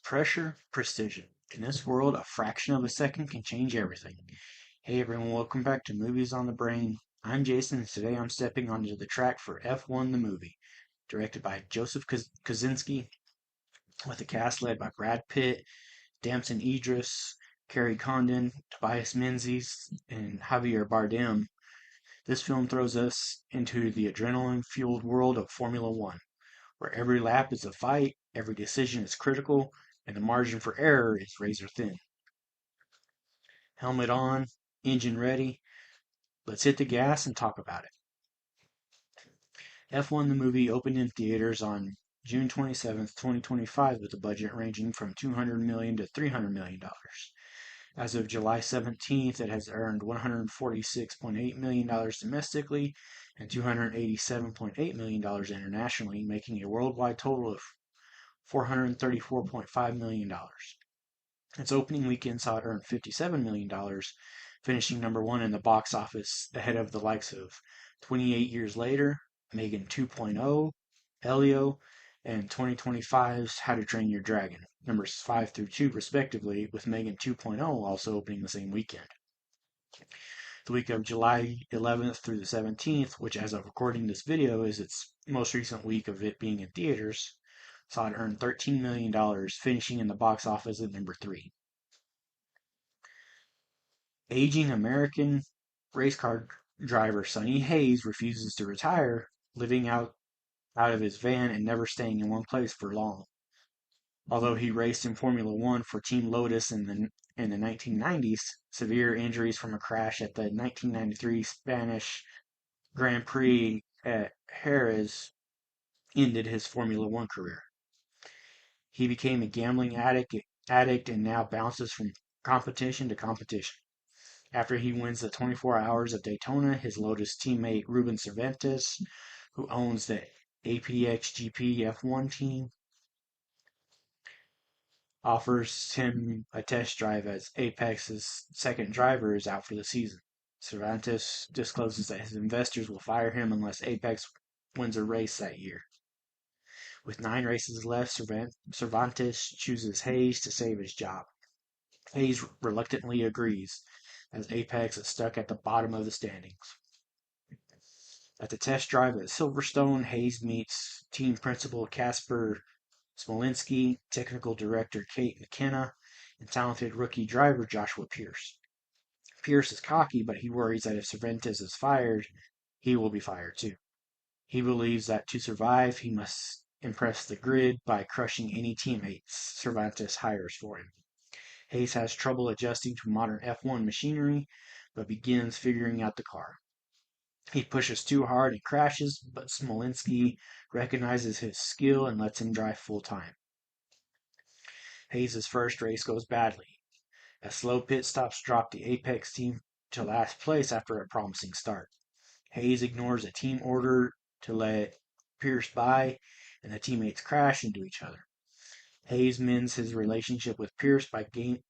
Pressure, precision. In this world, a fraction of a second can change everything. Hey everyone, welcome back to Movies on the Brain. I'm Jason, and today I'm stepping onto the track for F1 the Movie, directed by Joseph Kosinski, with a cast led by Brad Pitt, Damson Idris, Kerry Condon, Tobias Menzies, and Javier Bardem. This film throws us into the adrenaline-fueled world of Formula One, where every lap is a fight, every decision is critical, and the margin for error is razor thin. Helmet on, engine ready. Let's hit the gas and talk about it. F1 the movie opened in theaters on June 27th, 2025 with a budget ranging from $200 million to $300 million. As of July 17th, it has earned $146.8 million domestically and $287.8 million internationally, making a worldwide total of $434.5 million. Its opening weekend saw it earn $57 million, finishing number one in the box office ahead of the likes of 28 Years Later, Megan 2.0, Elio, and 2025's How to Train Your Dragon, numbers 5 through 2 respectively, with Megan 2.0 also opening the same weekend. The week of July 11th through the 17th, which as of recording this video is its most recent week of it being in theaters, saw it earn $13 million, finishing in the box office at number 3. Aging American race car driver Sonny Hayes refuses to retire, living out of his van and never staying in one place for long. Although he raced in Formula One for Team Lotus in the 1990s, severe injuries from a crash at the 1993 Spanish Grand Prix at Jerez ended his Formula One career. He became a gambling addict and now bounces from competition to competition. After he wins the 24 Hours of Daytona, his Lotus teammate Ruben Cervantes, who owns the APXGP F1 team, offers him a test drive as Apex's second driver is out for the season. Cervantes discloses that his investors will fire him unless Apex wins a race that year. With 9 races left, Cervantes chooses Hayes to save his job. Hayes reluctantly agrees, as Apex is stuck at the bottom of the standings. At the test drive at Silverstone, Hayes meets team principal Casper Smolinski, technical director Kate McKenna, and talented rookie driver Joshua Pierce. Pierce is cocky, but he worries that if Cervantes is fired, he will be fired too. He believes that to survive, he must impress the grid by crushing any teammates Cervantes hires for him. Hayes has trouble adjusting to modern F1 machinery, but begins figuring out the car. He pushes too hard and crashes, but Smolinski recognizes his skill and lets him drive full time. Hayes' first race goes badly, as slow pit stops drop the Apex team to last place after a promising start. Hayes ignores a team order to let Pierce by, and the teammates crash into each other. Hayes mends his relationship with Pierce by gaming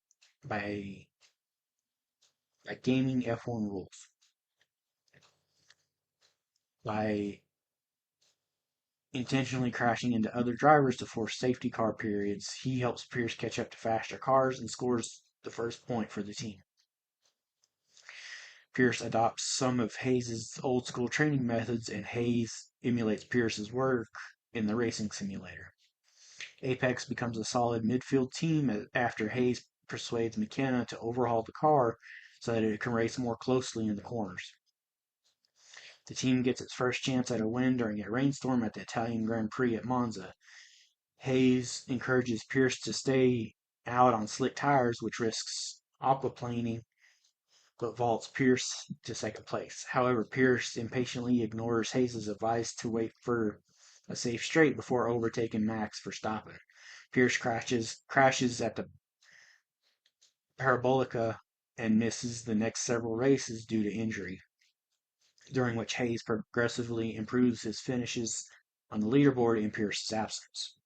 F1 rules. By intentionally crashing into other drivers to force safety car periods, he helps Pierce catch up to faster cars and scores the first point for the team. Pierce adopts some of Hayes' old school training methods, and Hayes emulates Pierce's work in the racing simulator. Apex becomes a solid midfield team after Hayes persuades McKenna to overhaul the car so that it can race more closely in the corners. The team gets its first chance at a win during a rainstorm at the Italian Grand Prix at Monza. Hayes encourages Pierce to stay out on slick tires, which risks aquaplaning, but vaults Pierce to second place. However, Pierce impatiently ignores Hayes' advice to wait for a safe straight before overtaking Max Verstappen. Pierce crashes at the Parabolica and misses the next several races due to injury, during which Hayes progressively improves his finishes on the leaderboard in Pierce's absence.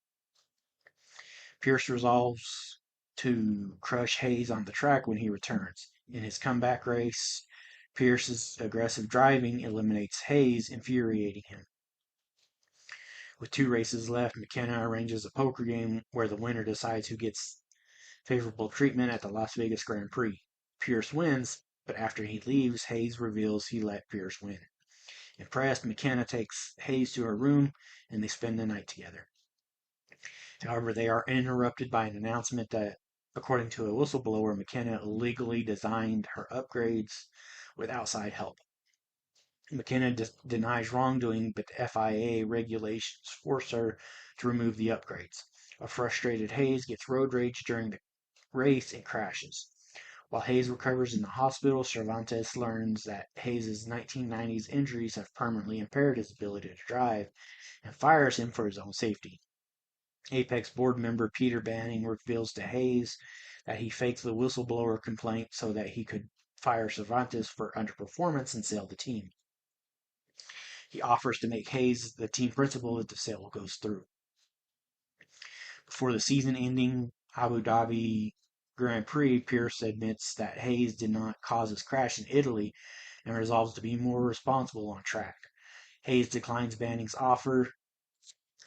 Pierce resolves to crush Hayes on the track when he returns. In his comeback race, Pierce's aggressive driving eliminates Hayes, infuriating him. With 2 races left, McKenna arranges a poker game where the winner decides who gets favorable treatment at the Las Vegas Grand Prix. Pierce wins, but after he leaves, Hayes reveals he let Pierce win. Impressed, McKenna takes Hayes to her room and they spend the night together. However, they are interrupted by an announcement that, according to a whistleblower, McKenna illegally designed her upgrades with outside help. McKenna denies wrongdoing, but the FIA regulations force her to remove the upgrades. A frustrated Hayes gets road rage during the race and crashes. While Hayes recovers in the hospital, Cervantes learns that Hayes' 1990s injuries have permanently impaired his ability to drive and fires him for his own safety. Apex board member Peter Banning reveals to Hayes that he faked the whistleblower complaint so that he could fire Cervantes for underperformance and sell the team. He offers to make Hayes the team principal if the sale goes through. Before the season-ending Abu Dhabi Grand Prix, Pierce admits that Hayes did not cause his crash in Italy and resolves to be more responsible on track. Hayes declines Banning's offer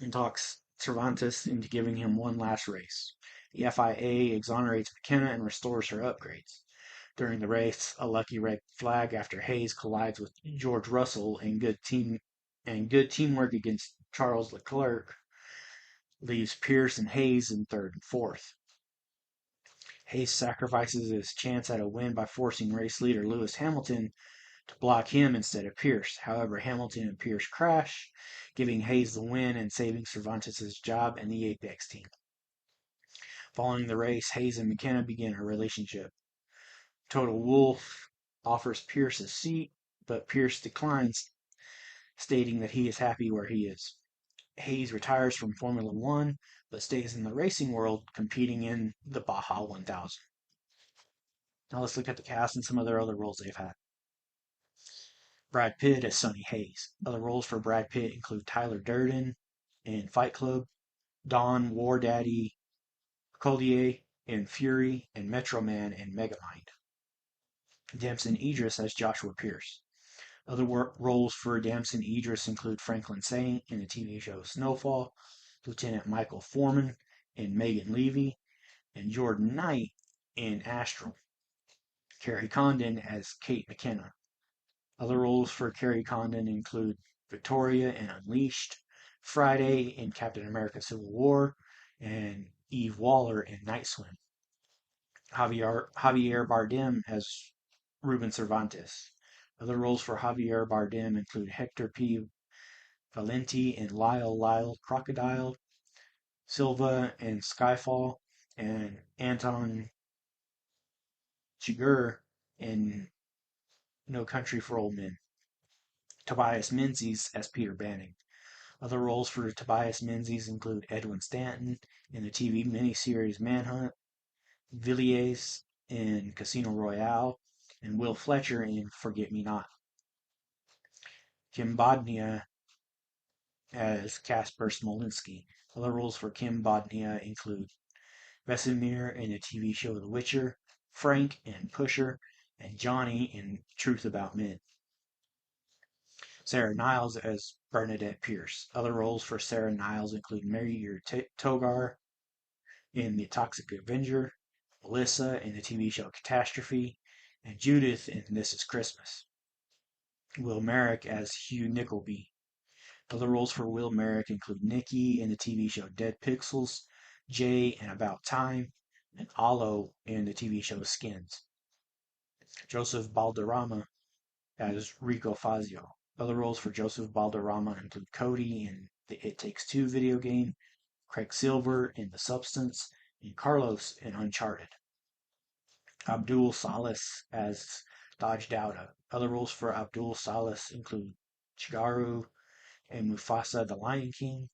and talks Cervantes into giving him one last race. The FIA exonerates McKenna and restores her upgrades. During the race, a lucky red flag after Hayes collides with George Russell and good teamwork against Charles Leclerc leaves Pierce and Hayes in third and fourth. Hayes sacrifices his chance at a win by forcing race leader Lewis Hamilton to block him instead of Pierce. However, Hamilton and Pierce crash, giving Hayes the win and saving Cervantes' job and the Apex team. Following the race, Hayes and McKenna begin a relationship. Total Wolff offers Pierce a seat, but Pierce declines, stating that he is happy where he is. Hayes retires from Formula One, but stays in the racing world, competing in the Baja 1000. Now let's look at the cast and some of their other roles they've had. Brad Pitt as Sonny Hayes. Other roles for Brad Pitt include Tyler Durden in Fight Club, Don War Daddy Collier in Fury, and Metro Man in Megamind. Damson Idris as Joshua Pierce. Other roles for Damson Idris include Franklin Saint in the TV show Snowfall, Lieutenant Michael Foreman in Megan Levy, and Jordan Knight in Astral. Carrie Condon as Kate McKenna. Other roles for Carrie Condon include Victoria in Unleashed, Friday in Captain America Civil War, and Eve Waller in Night Swim. Javier Bardem as Ruben Cervantes. Other roles for Javier Bardem include Hector P. Valenti in Lyle Crocodile, Silva in Skyfall, and Anton Chigurh in No Country for Old Men. Tobias Menzies as Peter Banning. Other roles for Tobias Menzies include Edwin Stanton in the TV miniseries Manhunt, Villiers in Casino Royale, and Will Fletcher in Forget Me Not. Kim Bodnia as Casper Smolinski. Other roles for Kim Bodnia include Vesemir in the TV show The Witcher, Frank in Pusher, and Johnny in Truth About Men. Sarah Niles as Bernadette Pierce. Other roles for Sarah Niles include Mary Togar in The Toxic Avenger, Melissa in the TV show Catastrophe, and Judith in This Is Christmas. Will Merrick as Hugh Nickleby. Other roles for Will Merrick include Nikki in the TV show Dead Pixels, Jay in About Time, and Alo in the TV show Skins. Joseph Balderrama as Rico Fazio. Other roles for Joseph Balderrama include Cody in the It Takes Two video game, Craig Silver in The Substance, and Carlos in Uncharted. Abdul Salas as Dodge Dowda. Other roles for Abdul Salas include Chigaru and Mufasa the Lion King,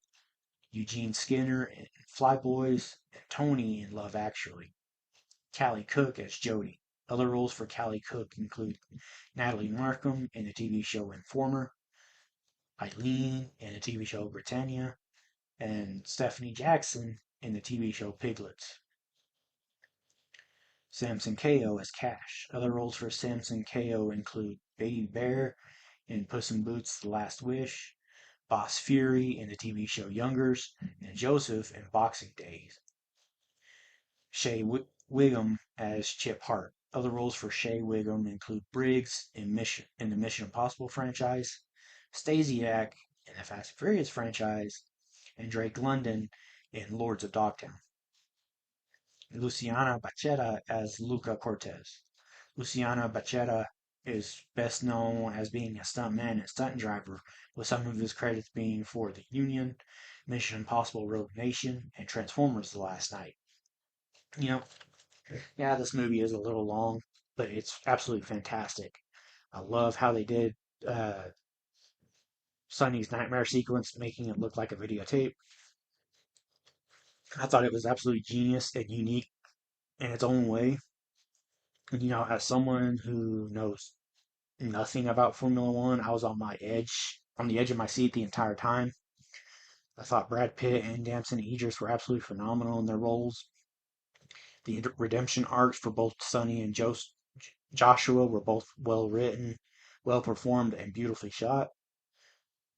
Eugene Skinner in Flyboys, and Tony in Love Actually. Callie Cook as Jody. Other roles for Callie Cook include Natalie Markham in the TV show Informer, Eileen in the TV show Britannia, and Stephanie Jackson in the TV show Piglets. Samson Kayo as Cash. Other roles for Samson Kayo include Baby Bear in Puss in Boots The Last Wish, Boss Fury in the TV show Youngers, and Joseph in Boxing Days. Shea Wiggum as Chip Hart. Other roles for Shea Wiggum include Briggs in the Mission Impossible franchise, Stasiak in the Fast and Furious franchise, and Drake London in Lords of Dogtown. Luciana Bachetta as Luca Cortez. Luciana Bachetta is best known as being a stuntman and stunt driver, with some of his credits being for The Union, Mission Impossible Rogue Nation, and Transformers The Last Night. You know, yeah, this movie is a little long, but it's absolutely fantastic. I love how they did uh, Sonny's nightmare sequence, making it look like a videotape. I thought it was absolutely genius and unique in its own way. And, as someone who knows nothing about Formula One, I was on the edge of my seat the entire time. I thought Brad Pitt and Damson Idris were absolutely phenomenal in their roles. The redemption arcs for both Sonny and Joshua were both well written, well performed, and beautifully shot.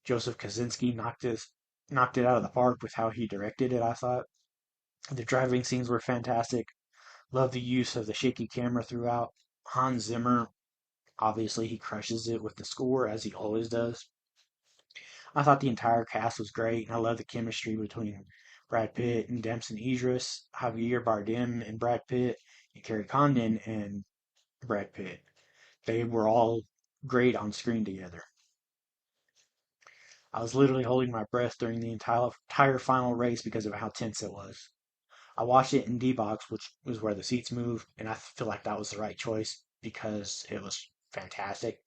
Joseph Kosinski knocked it out of the park with how he directed it, I thought. The driving scenes were fantastic. Love the use of the shaky camera throughout. Hans Zimmer, obviously, he crushes it with the score, as he always does. I thought the entire cast was great, and I love the chemistry between Brad Pitt and Damson Idris, Javier Bardem and Brad Pitt, and Kerry Condon and Brad Pitt. They were all great on screen together. I was literally holding my breath during the entire final race because of how tense it was. I watched it in D box, which was where the seats move, and I feel like that was the right choice because it was fantastic.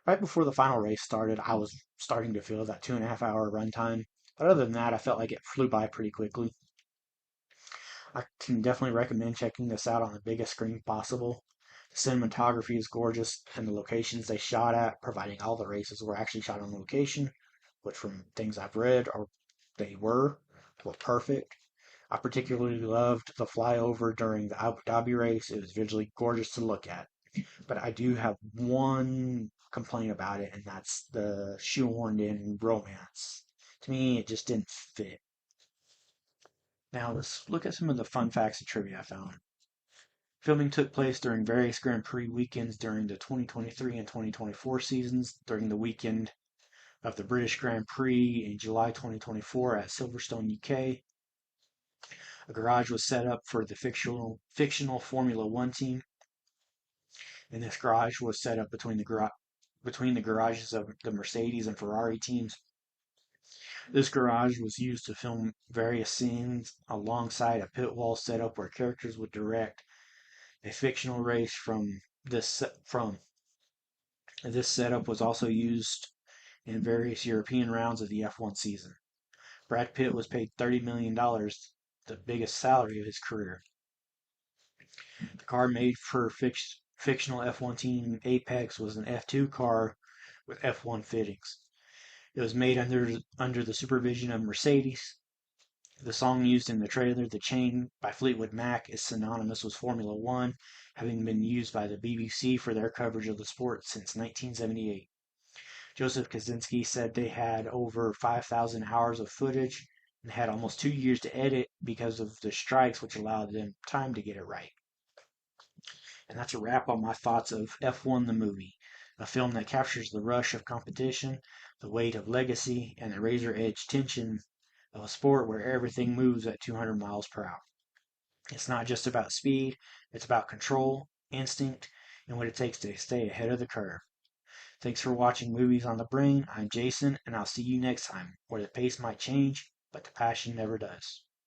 Right before the final race started, I was starting to feel that 2.5 hour runtime, but other than that, I felt like it flew by pretty quickly. I can definitely recommend checking this out on the biggest screen possible. The cinematography is gorgeous, and the locations they shot at, providing all the races were actually shot on location, which from things I've read, or they were perfect. I particularly loved the flyover during the Abu Dhabi race. It was visually gorgeous to look at. But I do have one complaint about it, and that's the shoehorned in romance. To me, it just didn't fit. Now let's look at some of the fun facts and trivia I found. Filming took place during various Grand Prix weekends during the 2023 and 2024 seasons. During the weekend of the British Grand Prix in July 2024 at Silverstone, UK, a garage was set up for the fictional Formula One team, and this garage was set up between the garages of the Mercedes and Ferrari teams. This garage was used to film various scenes alongside a pit wall setup where characters would direct a fictional race from this setup was also used in various European rounds of the F1 season. Brad Pitt was paid $30 million, the biggest salary of his career. The car made for fictional F1 team Apex was an F2 car with F1 fittings. It was made under the supervision of Mercedes. The song used in the trailer, "The Chain" by Fleetwood Mac, is synonymous with Formula One, having been used by the BBC for their coverage of the sport since 1978. Joseph Kosinski said they had over 5,000 hours of footage and had almost 2 years to edit because of the strikes, which allowed them time to get it right. And that's a wrap on my thoughts of F1 the movie, a film that captures the rush of competition, the weight of legacy, and the razor edge tension of a sport where everything moves at 200 miles per hour. It's not just about speed, it's about control, instinct, and what it takes to stay ahead of the curve. Thanks for watching Movies on the Brain. I'm Jason, and I'll see you next time, where the pace might change, but the passion never does.